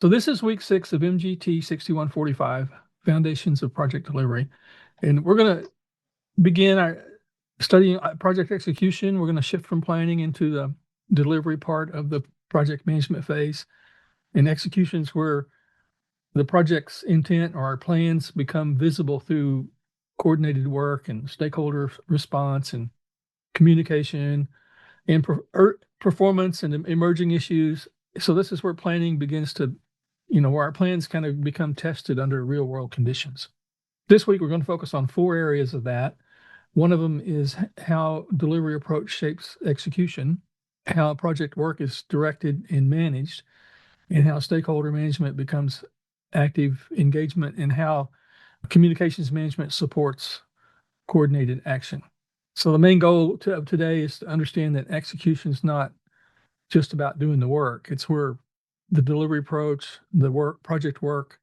So this is week 6 of MGT6145, Foundations of Project Delivery. And we're going to begin our studying project execution. We're going to shift from planning into the delivery part of the project management phase. And executions where the project's intent or our plans become visible through coordinated work and stakeholder response and communication and performance and emerging issues. So this is where planning begins to, where our plans kind of become tested under real world conditions. This week, we're going to focus on 4 areas of that. One of them is how delivery approach shapes execution, how project work is directed and managed, and how stakeholder management becomes active engagement, and how communications management supports coordinated action. So the main goal of today is to understand that execution is not just about doing the work. It's where the delivery approach, the project work,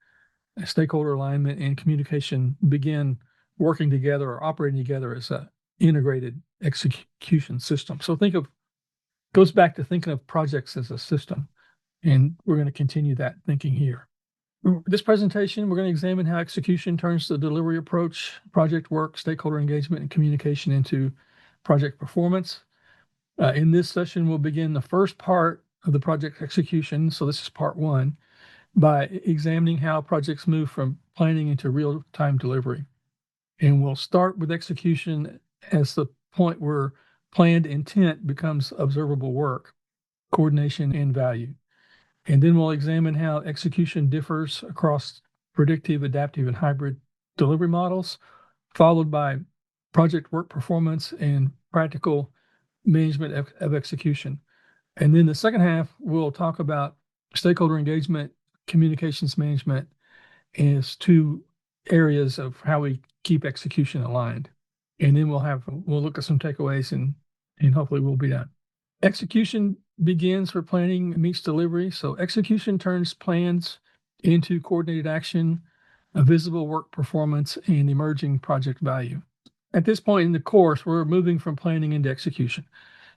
stakeholder alignment, and communication begin working together or operating together as an integrated execution system. So goes back to thinking of projects as a system, and we're going to continue that thinking here. This presentation, we're going to examine how execution turns the delivery approach, project work, stakeholder engagement, and communication into project performance. In this session, we'll begin the first part of the project execution. So this is part 1, by examining how projects move from planning into real-time delivery. And we'll start with execution as the point where planned intent becomes observable work, coordination, and value. And then we'll examine how execution differs across predictive, adaptive, and hybrid delivery models, followed by project work performance and practical management of execution. And then the second half, we'll talk about stakeholder engagement, communications management as 2 areas of how we keep execution aligned. And then we'll look at some takeaways and hopefully we'll be done. Execution begins where planning meets delivery. So execution turns plans into coordinated action, a visible work performance, and emerging project value. At this point in the course, we're moving from planning into execution.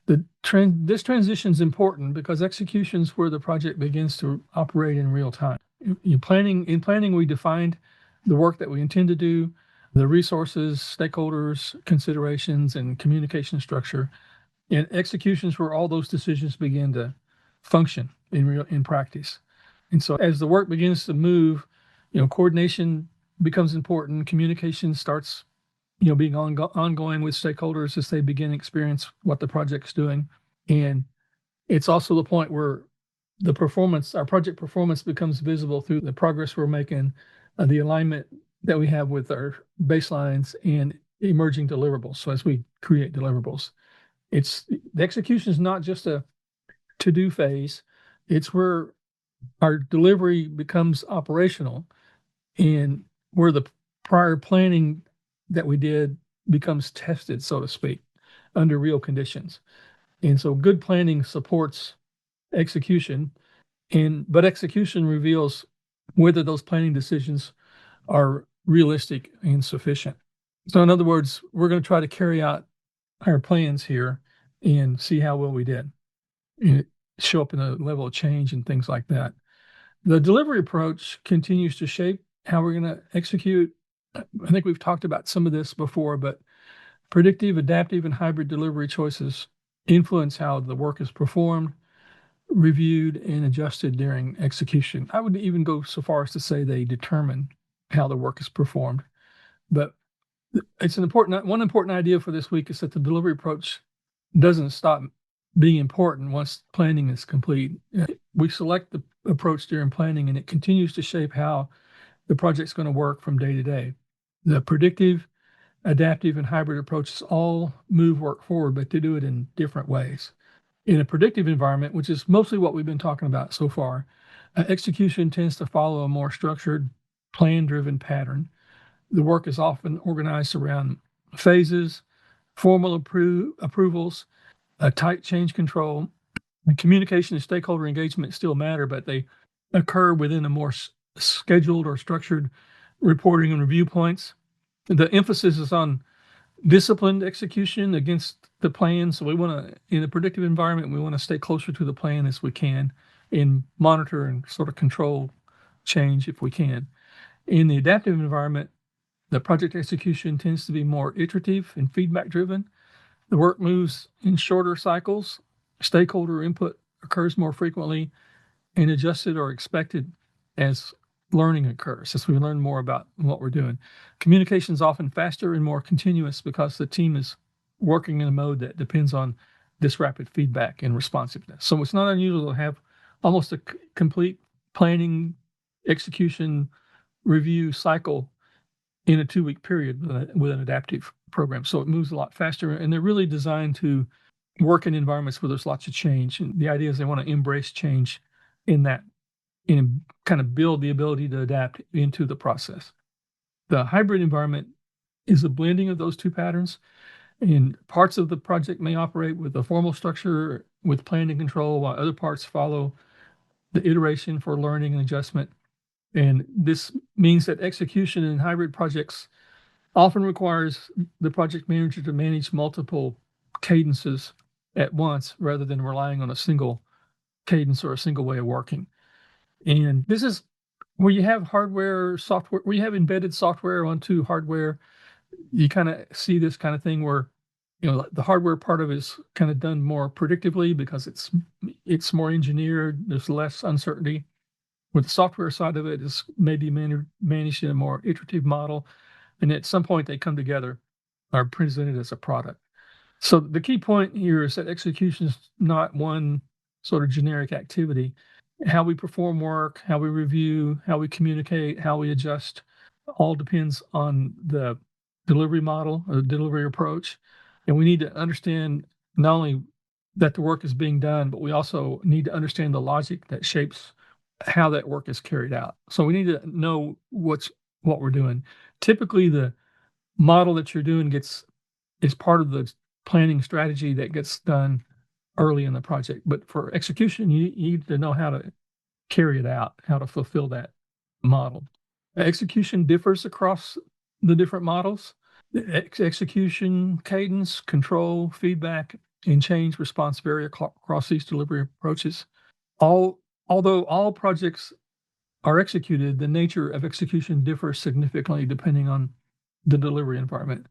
This transition is important because execution is where the project begins to operate in real time. In planning, we defined the work that we intend to do, the resources, stakeholders, considerations, and communication structure. And executions where all those decisions begin to function in practice. And so as the work begins to move, coordination becomes important. Communication starts, being ongoing with stakeholders as they begin to experience what the project's doing. And it's also the point where our project performance becomes visible through the progress we're making, the alignment that we have with our baselines and emerging deliverables. So as we create deliverables, the execution is not just a to-do phase. It's where our delivery becomes operational and where the prior planning that we did becomes tested, so to speak, under real conditions. And so good planning supports execution, but execution reveals whether those planning decisions are realistic and sufficient. So in other words, we're going to try to carry out our plans here and see how well we did, and show up in a level of change and things like that. The delivery approach continues to shape how we're going to execute. I think we've talked about some of this before, but predictive, adaptive, and hybrid delivery choices influence how the work is performed, reviewed, and adjusted during execution. I would even go so far as to say they determine how the work is performed. But it's one important idea for this week is that the delivery approach doesn't stop being important once planning is complete. We select the approach during planning, and it continues to shape how the project's going to work from day to day. The predictive, adaptive, and hybrid approaches all move work forward, but they do it in different ways. In a predictive environment, which is mostly what we've been talking about so far, execution tends to follow a more structured, plan-driven pattern. The work is often organized around phases, formal approvals, a tight change control, and communication and stakeholder engagement still matter, but they occur within a more scheduled or structured reporting and review points. The emphasis is on disciplined execution against the plan. So in a predictive environment, we want to stay closer to the plan as we can. and monitor and sort of control change if we can. In the adaptive environment, the project execution tends to be more iterative and feedback driven. The work moves in shorter cycles. Stakeholder input occurs more frequently, and adjusted or expected as learning occurs, as we learn more about what we're doing. Communication is often faster and more continuous because the team is working in a mode that depends on this rapid feedback and responsiveness. So it's not unusual to have almost a complete planning, execution, review cycle in a 2-week period with an adaptive program. So it moves a lot faster, and they're really designed to work in environments where there's lots of change. And the idea is they want to embrace change in that, and kind of build the ability to adapt into the process. The hybrid environment is a blending of those two patterns, and parts of the project may operate with a formal structure with plan and control, while other parts follow the iteration for learning and adjustment. And this means that execution in hybrid projects often requires the project manager to manage multiple cadences at once rather than relying on a single cadence or a single way of working. And this is where you have hardware, software, where you have embedded software onto hardware. You kind of see this kind of thing where, the hardware part of it is kind of done more predictively because it's more engineered. There's less uncertainty. With the software side of it is maybe managed in a more iterative model, and at some point they come together, are presented as a product. So the key point here is that execution is not one sort of generic activity. How we perform work, how we review, how we communicate, how we adjust, all depends on the delivery model or the delivery approach. And we need to understand not only that the work is being done, but we also need to understand the logic that shapes how that work is carried out. So we need to know what we're doing. Typically, the model that you're doing is part of the planning strategy that gets done early in the project. But for execution, you need to know how to carry it out, how to fulfill that model. Execution differs across the different models. Execution, cadence, control, feedback, and change response vary across these delivery approaches. Although all projects are executed, the nature of execution differs significantly depending on the delivery environment.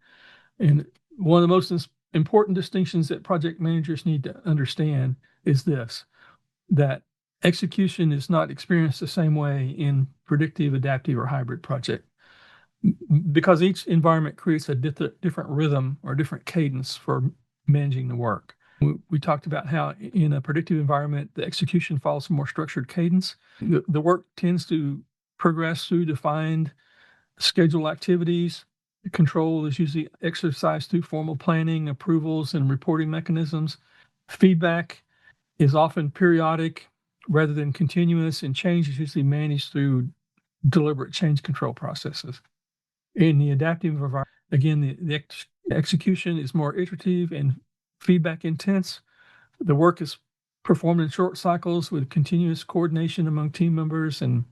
And one of the most important distinctions that project managers need to understand is this, that execution is not experienced the same way in predictive, adaptive, or hybrid project, because each environment creates a different rhythm or different cadence for managing the work. We talked about how in a predictive environment, the execution follows a more structured cadence. The work tends to progress through defined schedule activities. Control is usually exercised through formal planning, approvals, and reporting mechanisms. Feedback is often periodic rather than continuous, and change is usually managed through deliberate change control processes. In the adaptive environment, again, the execution is more iterative and feedback intense. The work is performed in short cycles with continuous coordination among team members and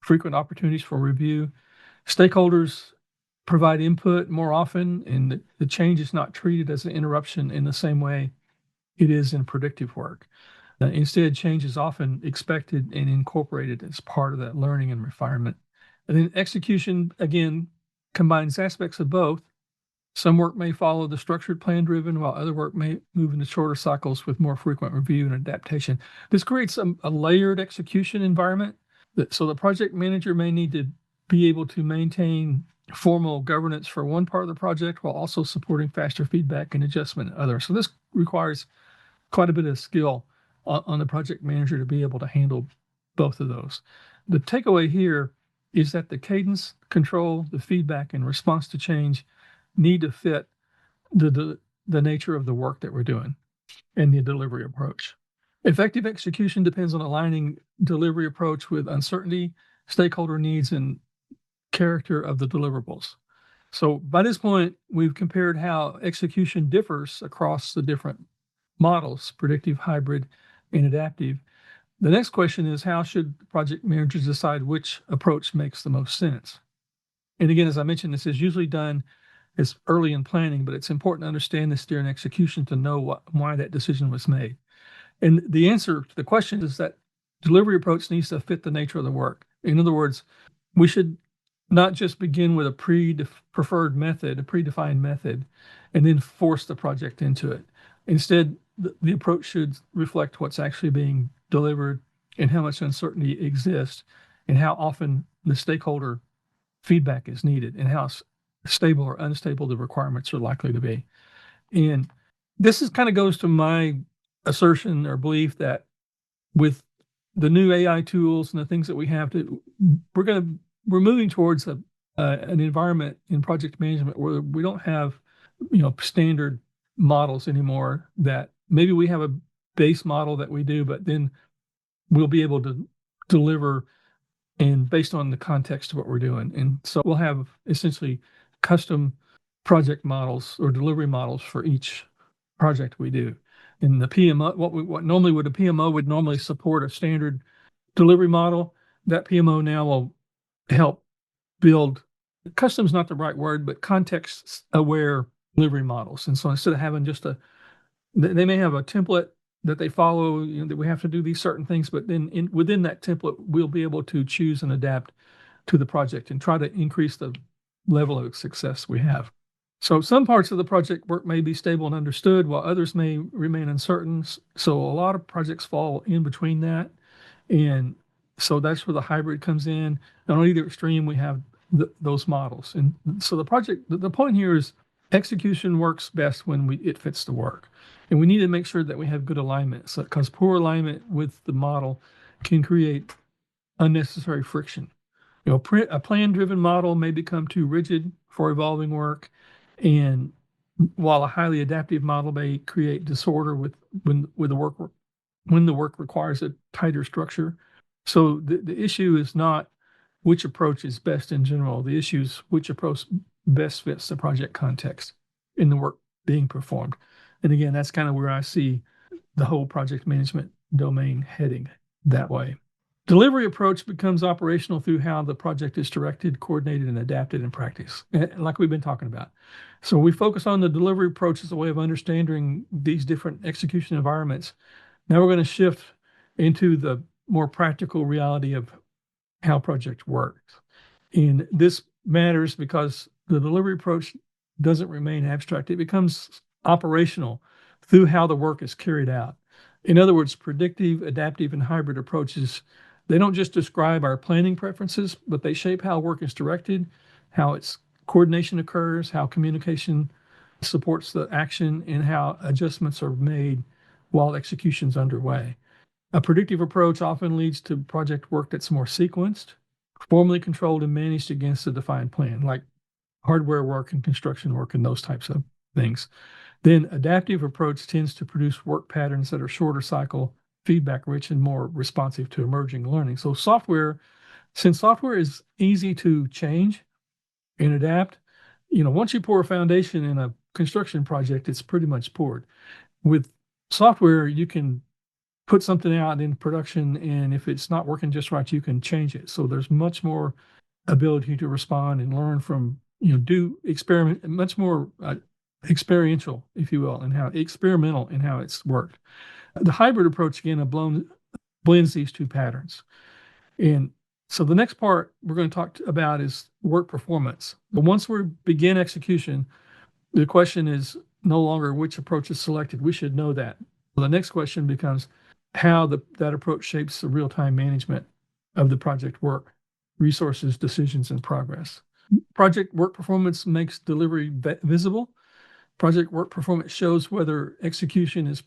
frequent opportunities for review. Stakeholders provide input more often, and the change is not treated as an interruption in the same way it is in predictive work. Instead, change is often expected and incorporated as part of that learning and refinement. And then execution, again, combines aspects of both. Some work may follow the structured plan-driven, while other work may move into shorter cycles with more frequent review and adaptation. This creates a layered execution environment. So the project manager may need to be able to maintain formal governance for one part of the project while also supporting faster feedback and adjustment in others. So this requires quite a bit of skill on the project manager to be able to handle both of those. The takeaway here is that the cadence, control, the feedback, and response to change need to fit the nature of the work that we're doing and the delivery approach. Effective execution depends on aligning delivery approach with uncertainty, stakeholder needs, and character of the deliverables. So by this point, we've compared how execution differs across the different models, predictive, hybrid, and adaptive. The next question is, how should project managers decide which approach makes the most sense? And again, as I mentioned, this is usually done as early in planning, but it's important to understand this during execution to know why that decision was made. And the answer to the question is that delivery approach needs to fit the nature of the work. In other words, we should not just begin with a preferred method, a predefined method, and then force the project into it. Instead, the approach should reflect what's actually being delivered and how much uncertainty exists and how often the stakeholder feedback is needed and how stable or unstable the requirements are likely to be. And this is kind of goes to my assertion or belief that with the new AI tools and the things that we have to, we're moving towards an environment in project management where we don't have, standard models anymore. That maybe we have a base model that we do, but then we'll be able to deliver and based on the context of what we're doing. And so we'll have essentially custom project models or delivery models for each project we do. In the PMO, what normally would a PMO would normally support a standard delivery model, that PMO now will help build, custom's not the right word, but context aware delivery models. And so instead of having just they may have a template that they follow, that we have to do these certain things, but then within that template, we'll be able to choose and adapt to the project and try to increase the level of success we have. So some parts of the project work may be stable and understood, while others may remain uncertain. So a lot of projects fall in between that. And so that's where the hybrid comes in. And on either extreme, we have those models. And so the point here is execution works best when it fits the work. And we need to make sure that we have good alignment, because poor alignment with the model can create unnecessary friction. A plan-driven model may become too rigid for evolving work, and while a highly adaptive model may create disorder when the work requires a tighter structure. So the issue is not which approach is best in general. The issue is which approach best fits the project context in the work being performed. And again, that's kind of where I see the whole project management domain heading that way. Delivery approach becomes operational through how the project is directed, coordinated, and adapted in practice, like we've been talking about. So we focus on the delivery approach as a way of understanding these different execution environments. Now we're going to shift into the more practical reality of how project works. And this matters because the delivery approach doesn't remain abstract. It becomes operational through how the work is carried out. In other words, predictive, adaptive, and hybrid approaches, they don't just describe our planning preferences, but they shape how work is directed, how its coordination occurs, how communication supports the action, and how adjustments are made while execution's underway. A predictive approach often leads to project work that's more sequenced, formally controlled, and managed against a defined plan, like hardware work and construction work and those types of things. Then adaptive approach tends to produce work patterns that are shorter cycle, feedback rich, and more responsive to emerging learning. So since software is easy to change and adapt, once you pour a foundation in a construction project, it's pretty much poured. With software, you can put something out in production, and if it's not working just right, you can change it. So there's much more ability to respond and learn from, do experiment, much more experiential, if you will, and experimental in how it's worked. The hybrid approach, again, blends these two patterns. And so the next part we're going to talk about is work performance. But once we begin execution, the question is no longer which approach is selected. We should know that. The next question becomes how that approach shapes the real-time management of the project work, resources, decisions, and progress. Project work performance makes delivery visible. Project work performance shows whether execution is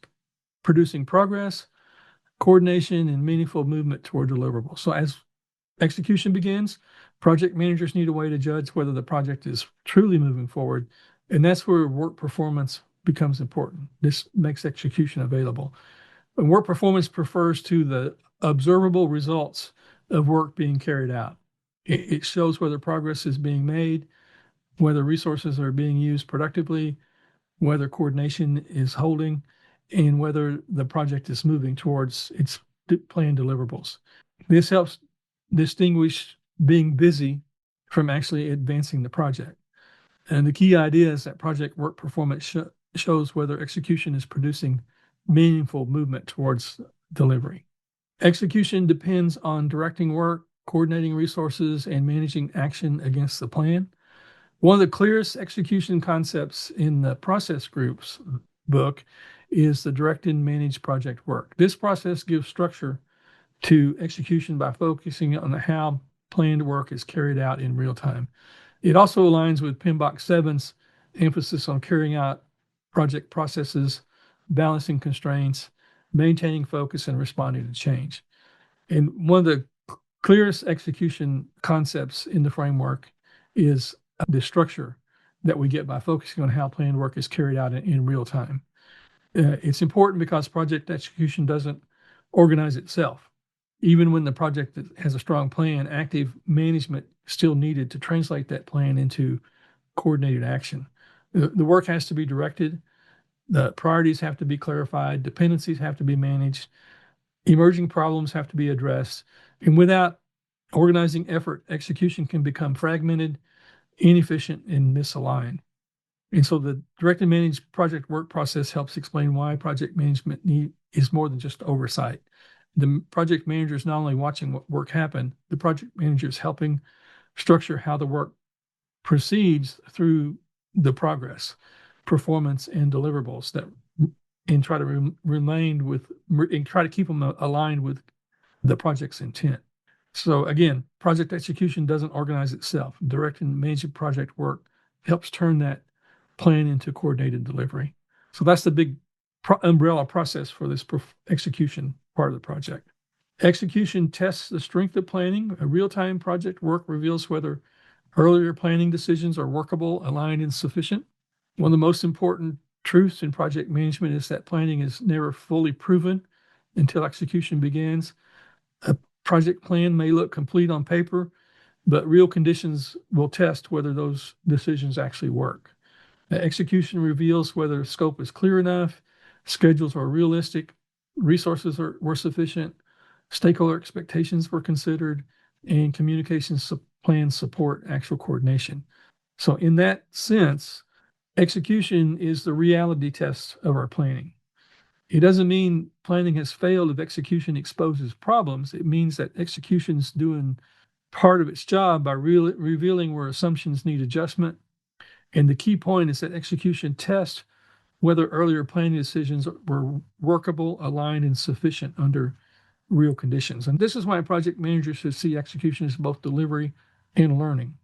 producing progress, coordination, and meaningful movement toward deliverables. So as execution begins, project managers need a way to judge whether the project is truly moving forward. And that's where work performance becomes important. This makes execution available. And work performance refers to the observable results of work being carried out. It shows whether progress is being made, whether resources are being used productively, whether coordination is holding, and whether the project is moving towards its planned deliverables. This helps distinguish being busy from actually advancing the project. And the key idea is that project work performance shows whether execution is producing meaningful movement towards delivery. Execution depends on directing work, coordinating resources, and managing action against the plan. One of the clearest execution concepts in the process groups book is the direct and manage project work. This process gives structure to execution by focusing on how planned work is carried out in real time. It also aligns with PMBOK 7's emphasis on carrying out project processes, balancing constraints, maintaining focus, and responding to change. And one of the clearest execution concepts in the framework is the structure that we get by focusing on how planned work is carried out in real time. It's important because project execution doesn't organize itself. Even when the project has a strong plan, active management still needed to translate that plan into coordinated action. The work has to be directed, the priorities have to be clarified, dependencies have to be managed, emerging problems have to be addressed, and without organizing effort, execution can become fragmented, inefficient, and misaligned. And so the direct and managed project work process helps explain why project management is more than just oversight. The project manager is not only watching what work happen, the project manager is helping structure how the work proceeds through the progress, performance, and deliverables that and try to remain with and try to keep them aligned with the project's intent. So again, project execution doesn't organize itself. Direct and managed project work helps turn that plan into coordinated delivery. So that's the big umbrella process for this execution part of the project. Execution tests the strength of planning. A real-time project work reveals whether earlier planning decisions are workable, aligned, and sufficient. One of the most important truths in project management is that planning is never fully proven until execution begins. A project plan may look complete on paper, but real conditions will test whether those decisions actually work. Execution reveals whether scope is clear enough, schedules are realistic, resources were sufficient, stakeholder expectations were considered, and communications plans support actual coordination. So in that sense, execution is the reality test of our planning. It doesn't mean planning has failed if execution exposes problems. It means that execution's doing part of its job by revealing where assumptions need adjustment. And the key point is that execution tests whether earlier planning decisions were workable, aligned, and sufficient under real conditions. And this is why project managers should see execution as both delivery and learning.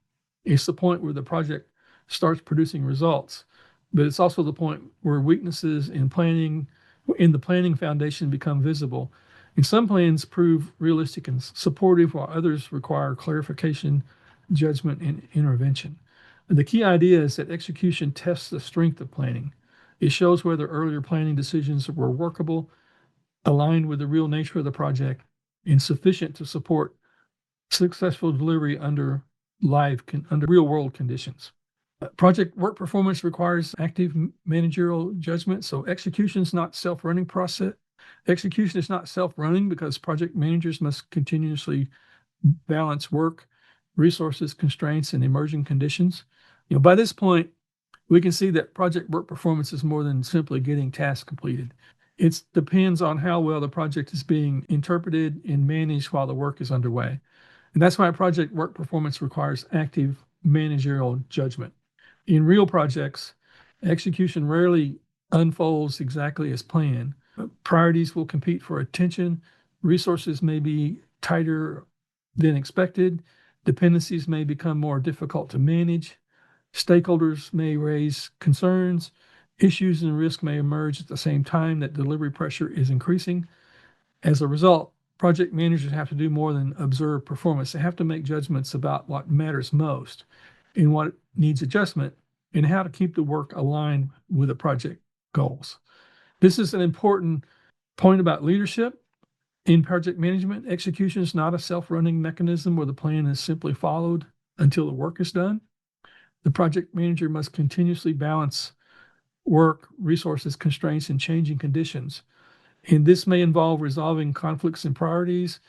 It's the point where the project starts producing results, but it's also the point where weaknesses in the planning foundation become visible. And some plans prove realistic and supportive, while others require clarification, judgment, and intervention. And the key idea is that execution tests the strength of planning. It shows whether earlier planning decisions were workable, aligned with the real nature of the project, and sufficient to support successful delivery under real world conditions. Project work performance requires active managerial judgment. So execution is not self-running process. Execution is not self-running because project managers must continuously balance work, resources, constraints, and emerging conditions. By this point, we can see that project work performance is more than simply getting tasks completed. It depends on how well the project is being interpreted and managed while the work is underway. And that's why project work performance requires active managerial judgment. In real projects, execution rarely unfolds exactly as planned. Priorities will compete for attention. Resources may be tighter than expected. Dependencies may become more difficult to manage. Stakeholders may raise concerns. Issues and risk may emerge at the same time that delivery pressure is increasing. As a result, project managers have to do more than observe performance. They have to make judgments about what matters most and what needs adjustment and how to keep the work aligned with the project goals. This is an important point about leadership. In project management, execution is not a self-running mechanism where the plan is simply followed until the work is done. The project manager must continuously balance work, resources, constraints, and changing conditions. And this may involve resolving conflicts and priorities,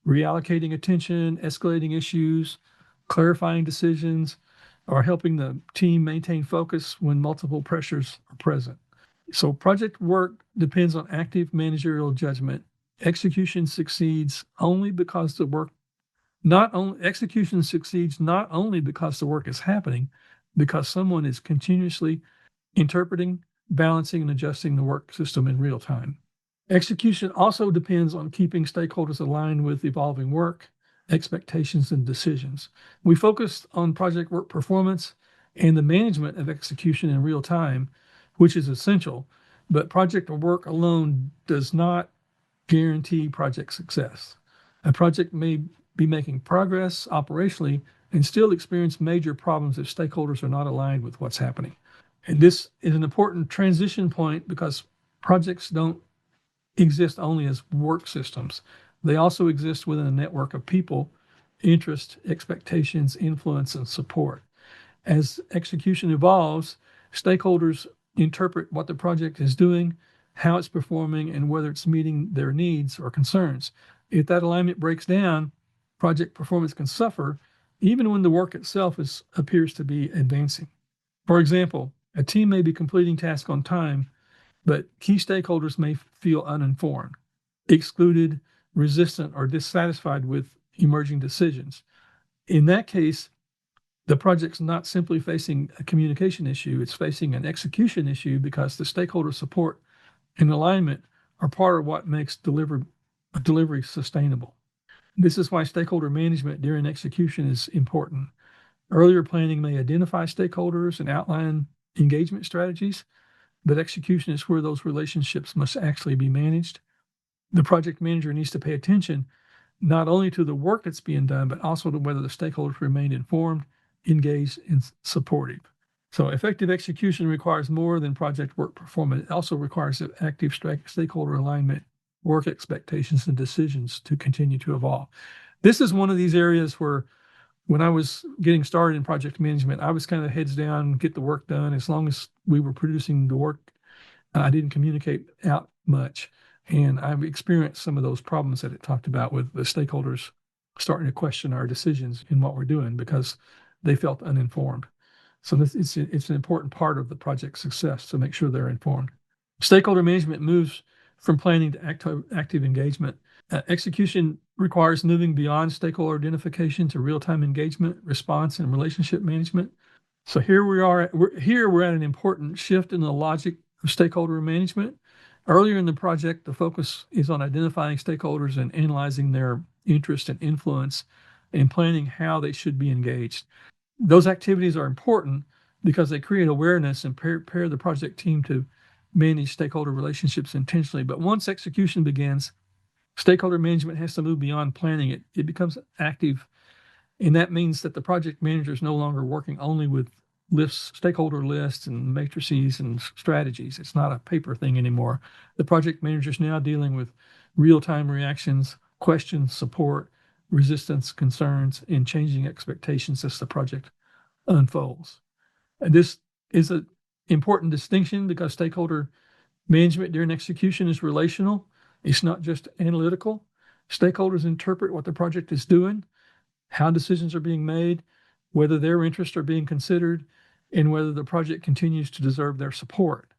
reallocating attention, escalating issues, clarifying decisions, or helping the team maintain focus when multiple pressures are present. So project work depends on active managerial judgment execution succeeds not only because the work is happening, because someone is continuously interpreting, balancing, and adjusting the work system in real time. Execution also depends on keeping stakeholders aligned with evolving work, expectations, and decisions. We focused on project work performance and the management of execution in real time, which is essential, but project work alone does not guarantee project success. A project may be making progress operationally and still experience major problems if stakeholders are not aligned with what's happening. And this is an important transition point because projects don't exist only as work systems. They also exist within a network of people, interest, expectations, influence, and support. As execution evolves, stakeholders interpret what the project is doing, how it's performing, and whether it's meeting their needs or concerns. If that alignment breaks down, project performance can suffer, even when the work itself appears to be advancing. For example, a team may be completing tasks on time, but key stakeholders may feel uninformed, excluded, resistant, or dissatisfied with emerging decisions. In that case, the project's not simply facing a communication issue, it's facing an execution issue because the stakeholder support and alignment are part of what makes delivery sustainable. This is why stakeholder management during execution is important. Earlier planning may identify stakeholders and outline engagement strategies, but execution is where those relationships must actually be managed. The project manager needs to pay attention not only to the work that's being done, but also to whether the stakeholders remain informed, engaged, and supportive. So effective execution requires more than project work performance. It also requires active stakeholder alignment, work expectations, and decisions to continue to evolve. This is one of these areas where when I was getting started in project management, I was kind of heads down, get the work done. As long as we were producing the work, I didn't communicate out much. And I've experienced some of those problems that it talked about with the stakeholders starting to question our decisions in what we're doing because they felt uninformed. So it's an important part of the project's success to make sure they're informed. Stakeholder management moves from planning to active engagement. Execution requires moving beyond stakeholder identification to real-time engagement, response, and relationship management. So here we're at an important shift in the logic of stakeholder management. Earlier in the project, the focus is on identifying stakeholders and analyzing their interest and influence and planning how they should be engaged. Those activities are important because they create awareness and prepare the project team to manage stakeholder relationships intentionally. But once execution begins, stakeholder management has to move beyond planning. It becomes active, and that means that the project manager is no longer working only with stakeholder lists and matrices and strategies. It's not a paper thing anymore. The project manager is now dealing with real-time reactions, questions, support, resistance, concerns, and changing expectations as the project unfolds. And this is an important distinction because stakeholder management during execution is relational. It's not just analytical. Stakeholders interpret what the project is doing, how decisions are being made, whether their interests are being considered, and whether the project continues to deserve their support.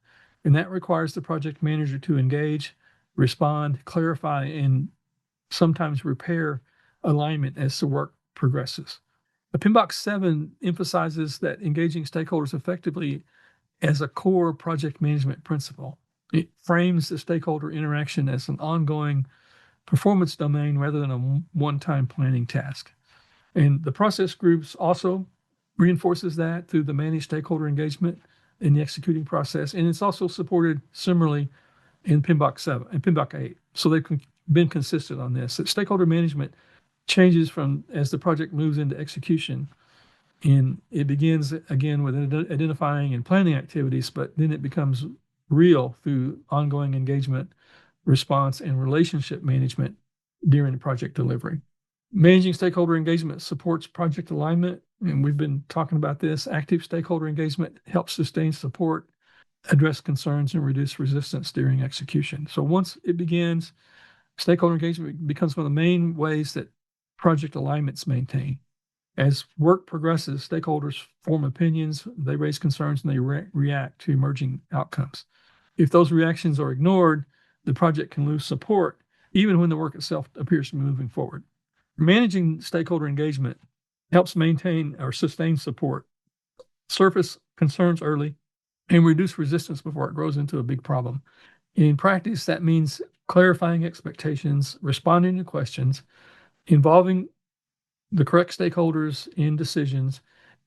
And that requires the project manager to engage, respond, clarify, and sometimes repair alignment as the work progresses. The PMBOK 7 emphasizes that engaging stakeholders effectively as a core project management principle. It frames the stakeholder interaction as an ongoing performance domain rather than a one-time planning task. And the process groups also reinforces that through the managed stakeholder engagement in the executing process. And it's also supported similarly in PMBOK 7 and PMBOK 8. So they've been consistent on this. That stakeholder management changes from as the project moves into execution. And it begins again with identifying and planning activities, but then it becomes real through ongoing engagement, response, and relationship management during project delivery. Managing stakeholder engagement supports project alignment, and we've been talking about this. Active stakeholder engagement helps sustain support, address concerns, and reduce resistance during execution. So once it begins, stakeholder engagement becomes one of the main ways that project alignment's maintained. As work progresses, stakeholders form opinions, they raise concerns, and they react to emerging outcomes. If those reactions are ignored, the project can lose support even when the work itself appears to be moving forward. Managing stakeholder engagement helps maintain or sustain support, surface concerns early, and reduce resistance before it grows into a big problem. In practice, that means clarifying expectations, responding to questions, involving the correct stakeholders in decisions,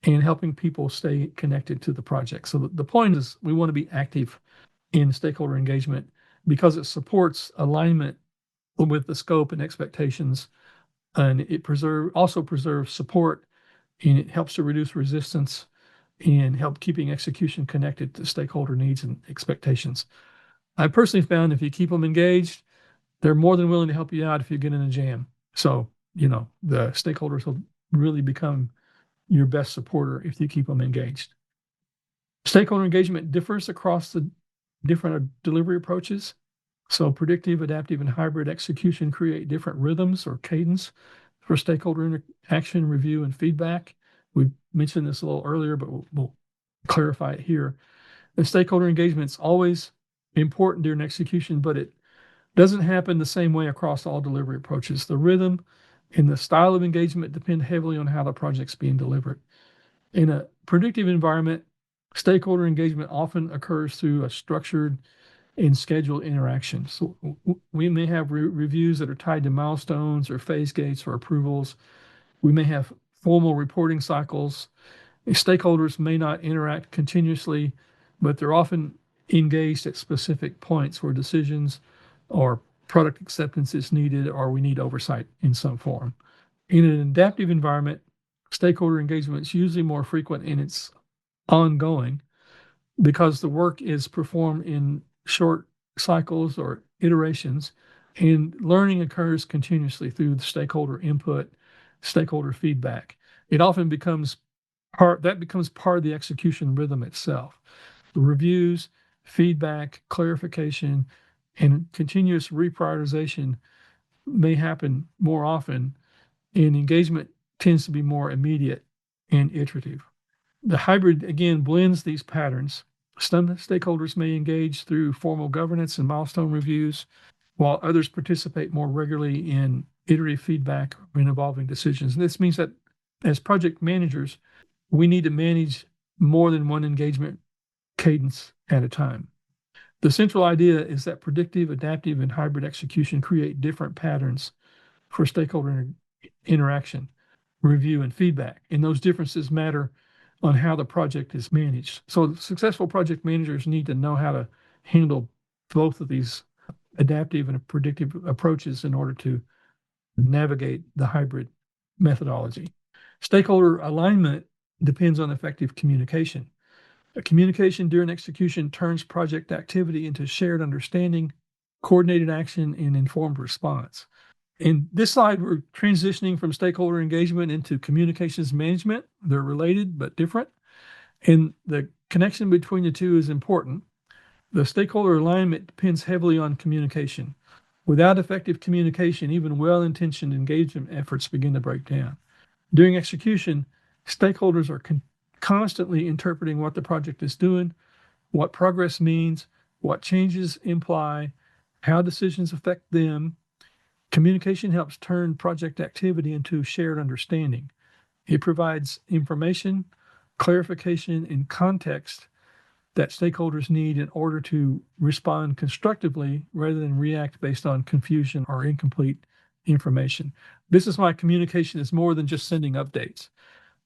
and helping people stay connected to the project. So the point is we want to be active in stakeholder engagement because it supports alignment with the scope and expectations, and it also preserves support, and it helps to reduce resistance and help keeping execution connected to stakeholder needs and expectations. I personally found if you keep them engaged, they're more than willing to help you out if you get in a jam. So, the stakeholders will really become your best supporter if you keep them engaged. Stakeholder engagement differs across the different delivery approaches. So predictive, adaptive, and hybrid execution create different rhythms or cadence for stakeholder interaction, review, and feedback. We mentioned this a little earlier, but we'll clarify it here. The stakeholder engagement is always important during execution, but it doesn't happen the same way across all delivery approaches. The rhythm and the style of engagement depend heavily on how the project's being delivered. In a predictive environment, stakeholder engagement often occurs through a structured and scheduled interaction. So we may have reviews that are tied to milestones or phase gates or approvals. We may have formal reporting cycles. Stakeholders may not interact continuously, but they're often engaged at specific points where decisions or product acceptance is needed, or we need oversight in some form. In an adaptive environment, stakeholder engagement is usually more frequent and it's ongoing because the work is performed in short cycles or iterations, and learning occurs continuously through the stakeholder input, stakeholder feedback. It often becomes part of the execution rhythm itself. The reviews, feedback, clarification, and continuous reprioritization may happen more often, and engagement tends to be more immediate and iterative. The hybrid, again, blends these patterns. Some stakeholders may engage through formal governance and milestone reviews, while others participate more regularly in iterative feedback and involving decisions. And this means that as project managers, we need to manage more than one engagement cadence at a time. The central idea is that predictive, adaptive, and hybrid execution create different patterns for stakeholder interaction, review, and feedback. And those differences matter on how the project is managed. So successful project managers need to know how to handle both of these adaptive and predictive approaches in order to navigate the hybrid methodology. Stakeholder alignment depends on effective communication. Communication during execution turns project activity into shared understanding, coordinated action, and informed response. In this slide, we're transitioning from stakeholder engagement into communications management. They're related but different, and the connection between the two is important. The stakeholder alignment depends heavily on communication. Without effective communication, even well-intentioned engagement efforts begin to break down. During execution, stakeholders are constantly interpreting what the project is doing, what progress means, what changes imply, how decisions affect them. Communication helps turn project activity into shared understanding. It provides information, clarification, and context that stakeholders need in order to respond constructively rather than react based on confusion or incomplete information. This is why communication is more than just sending updates.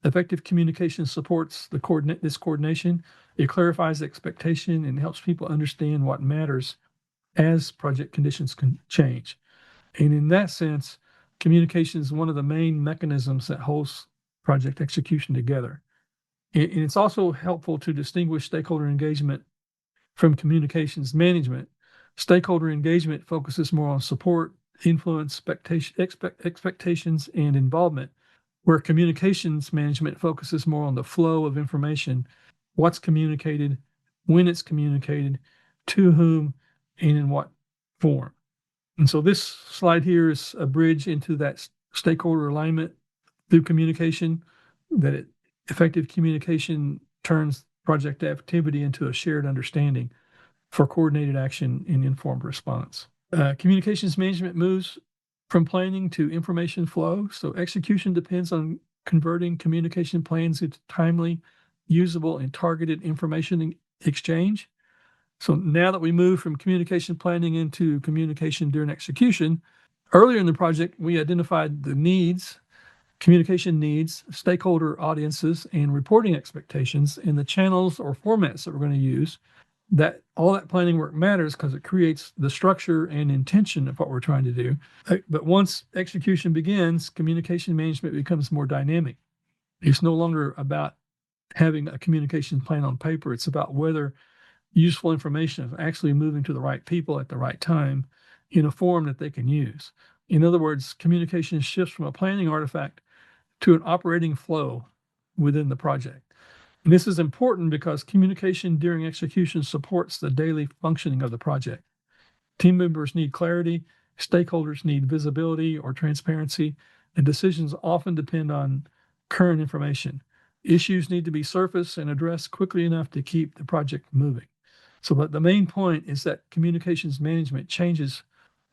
Effective communication supports this coordination. It clarifies expectation and helps people understand what matters as project conditions can change. And in that sense, communication is one of the main mechanisms that holds project execution together. And it's also helpful to distinguish stakeholder engagement from communications management. Stakeholder engagement focuses more on support, influence, expectations, and involvement, where communications management focuses more on the flow of information, what's communicated, when it's communicated, to whom, and in what form. And so this slide here is a bridge into that stakeholder alignment through communication, that effective communication turns project activity into a shared understanding for coordinated action and informed response. Communications management moves from planning to information flow. So execution depends on converting communication plans into timely, usable, and targeted information exchange. So now that we move from communication planning into communication during execution, earlier in the project, we identified the needs, communication needs, stakeholder audiences, and reporting expectations, and the channels or formats that we're going to use. That all that planning work matters because it creates the structure and intention of what we're trying to do. But once execution begins, communication management becomes more dynamic. It's no longer about having a communication plan on paper. It's about whether useful information is actually moving to the right people at the right time in a form that they can use. In other words, communication shifts from a planning artifact to an operating flow within the project. And this is important because communication during execution supports the daily functioning of the project. Team members need clarity, stakeholders need visibility or transparency, and decisions often depend on current information. Issues need to be surfaced and addressed quickly enough to keep the project moving. So, but the main point is that communications management changes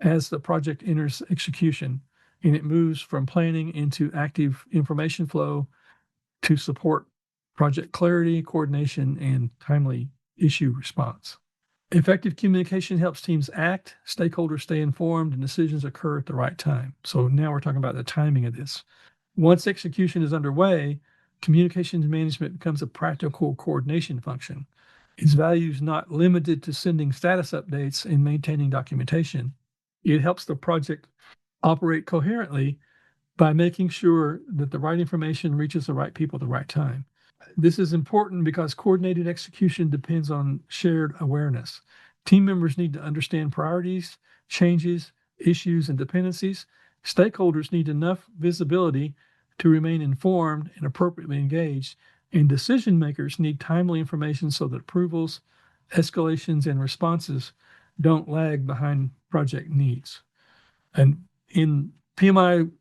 as the project enters execution, and it moves from planning into active information flow to support project clarity, coordination, and timely issue response. Effective communication helps teams act, stakeholders stay informed, and decisions occur at the right time. So now we're talking about the timing of this. Once execution is underway, communications management becomes a practical coordination function. Its value is not limited to sending status updates and maintaining documentation. It helps the project operate coherently by making sure that the right information reaches the right people at the right time. This is important because coordinated execution depends on shared awareness. Team members need to understand priorities, changes, issues, and dependencies. Stakeholders need enough visibility to remain informed and appropriately engaged. And decision makers need timely information so that approvals, escalations, and responses don't lag behind project needs. And in PMI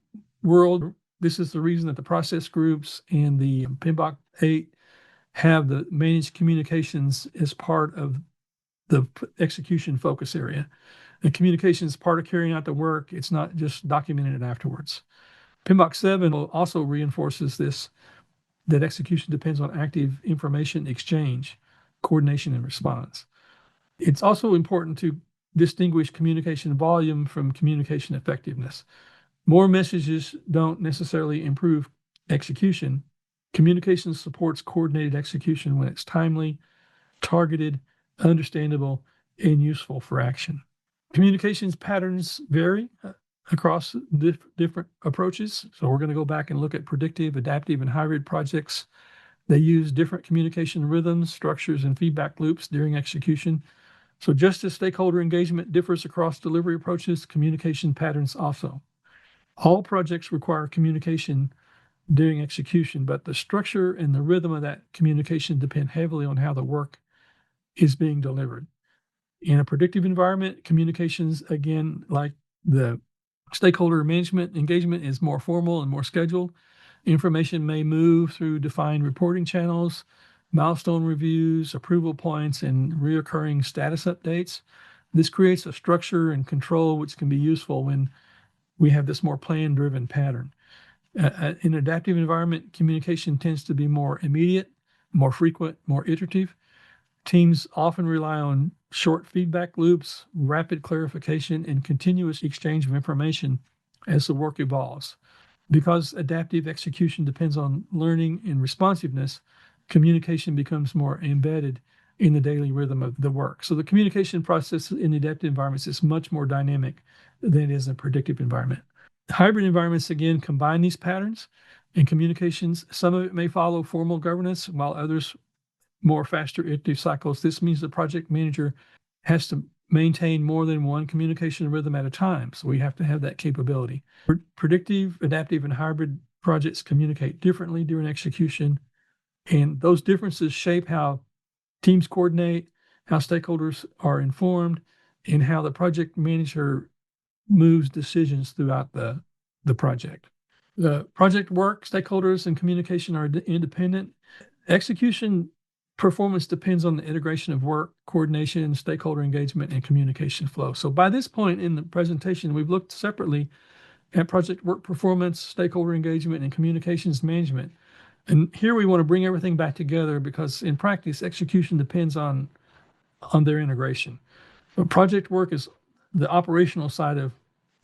world, this is the reason that the process groups and the PMBOK 8 have the managed communications as part of the execution focus area. And communication is part of carrying out the work. It's not just documenting it afterwards. PMBOK 7 also reinforces this, that execution depends on active information exchange, coordination, and response. It's also important to distinguish communication volume from communication effectiveness. More messages don't necessarily improve execution. Communication supports coordinated execution when it's timely, targeted, understandable, and useful for action. Communications patterns vary across different approaches. So we're going to go back and look at predictive, adaptive, and hybrid projects. They use different communication rhythms, structures, and feedback loops during execution. So just as stakeholder engagement differs across delivery approaches, communication patterns also. All projects require communication during execution, but the structure and the rhythm of that communication depend heavily on how the work is being delivered. In a predictive environment, communications, again, like the stakeholder management engagement, is more formal and more scheduled. Information may move through defined reporting channels, milestone reviews, approval points, and reoccurring status updates. This creates a structure and control which can be useful when we have this more plan-driven pattern. In an adaptive environment, communication tends to be more immediate, more frequent, more iterative. Teams often rely on short feedback loops, rapid clarification, and continuous exchange of information as the work evolves. Because adaptive execution depends on learning and responsiveness, communication becomes more embedded in the daily rhythm of the work. So the communication process in the adaptive environments is much more dynamic than it is in a predictive environment. Hybrid environments, again, combine these patterns in communications. Some of it may follow formal governance, while others more faster iterative cycles. This means the project manager has to maintain more than one communication rhythm at a time. So we have to have that capability. Predictive, adaptive, and hybrid projects communicate differently during execution. And those differences shape how teams coordinate, how stakeholders are informed, and how the project manager moves decisions throughout the project. The project work, stakeholders, and communication are independent. Execution performance depends on the integration of work, coordination, stakeholder engagement, and communication flow. So by this point in the presentation, we've looked separately at project work performance, stakeholder engagement, and communications management. And here we want to bring everything back together because in practice, execution depends on their integration. But project work is the operational side of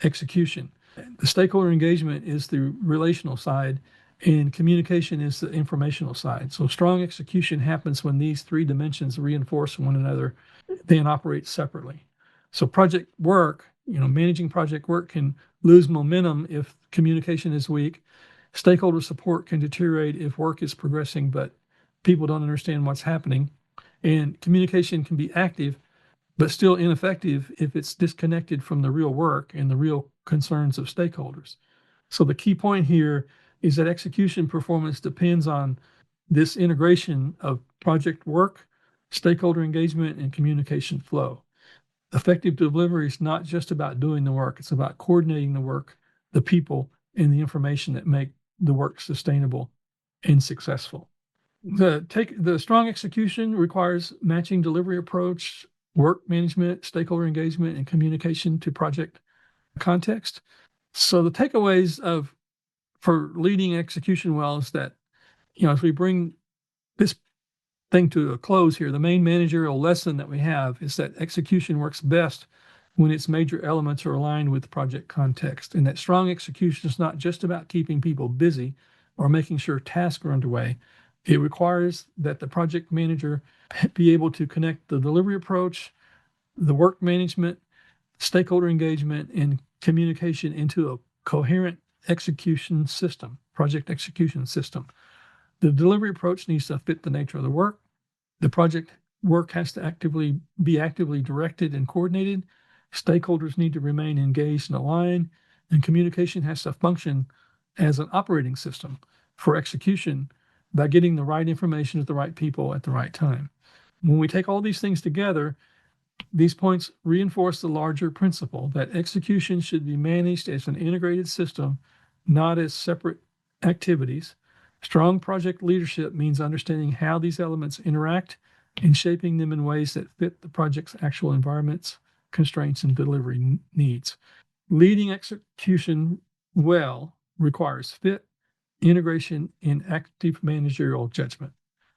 execution. The stakeholder engagement is the relational side, and communication is the informational side. So strong execution happens when these three dimensions reinforce one another, then operate separately. So project work, managing project work can lose momentum if communication is weak. Stakeholder support can deteriorate if work is progressing, but people don't understand what's happening. And communication can be active, but still ineffective if it's disconnected from the real work and the real concerns of stakeholders. So the key point here is that execution performance depends on this integration of project work, stakeholder engagement, and communication flow. Effective delivery is not just about doing the work, it's about coordinating the work, the people, and the information that make the work sustainable and successful. The strong execution requires matching delivery approach, work management, stakeholder engagement, and communication to project context. So the takeaways for leading execution well is that, as we bring this thing to a close here, the main managerial lesson that we have is that execution works best when its major elements are aligned with project context, and that strong execution is not just about keeping people busy or making sure tasks are underway. It requires that the project manager be able to connect the delivery approach, the work management, stakeholder engagement, and communication into a coherent execution system, project execution system. The delivery approach needs to fit the nature of the work. The project work has to be actively directed and coordinated. Stakeholders need to remain engaged and aligned, and communication has to function as an operating system for execution by getting the right information to the right people at the right time. When we take all these things together, these points reinforce the larger principle that execution should be managed as an integrated system, not as separate activities. Strong project leadership means understanding how these elements interact and shaping them in ways that fit the project's actual environments, constraints, and delivery needs. Leading execution well requires fit, integration, and active managerial judgment.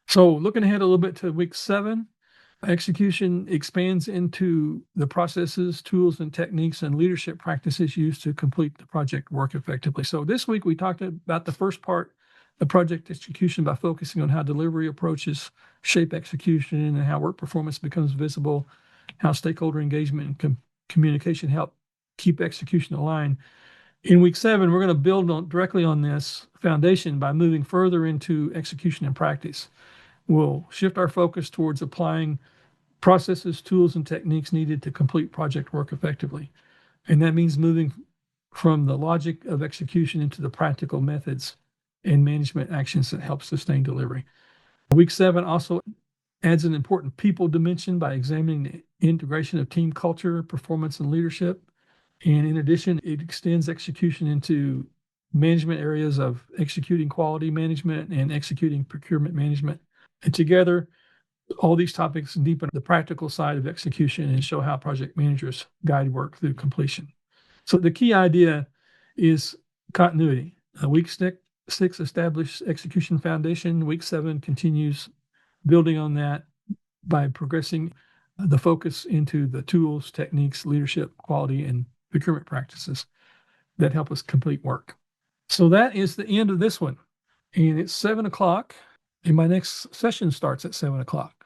So looking ahead a little bit to week 7, execution expands into the processes, tools, and techniques and leadership practices used to complete the project work effectively. So this week we talked about the first part of project execution by focusing on how delivery approaches shape execution and how work performance becomes visible, how stakeholder engagement and communication help keep execution aligned. In week 7, we're going to build directly on this foundation by moving further into execution and practice. We'll shift our focus towards applying processes, tools, and techniques needed to complete project work effectively. And that means moving from the logic of execution into the practical methods and management actions that help sustain delivery. Week 7 also adds an important people dimension by examining the integration of team culture, performance, and leadership. And in addition, it extends execution into management areas of executing quality management and executing procurement management. And together, all these topics deepen the practical side of execution and show how project managers guide work through completion. So the key idea is continuity. Week 6 established execution foundation. Week 7 continues building on that by progressing the focus into the tools, techniques, leadership, quality, and procurement practices that help us complete work. So that is the end of this one. And it's 7 o'clock, and my next session starts at 7 o'clock.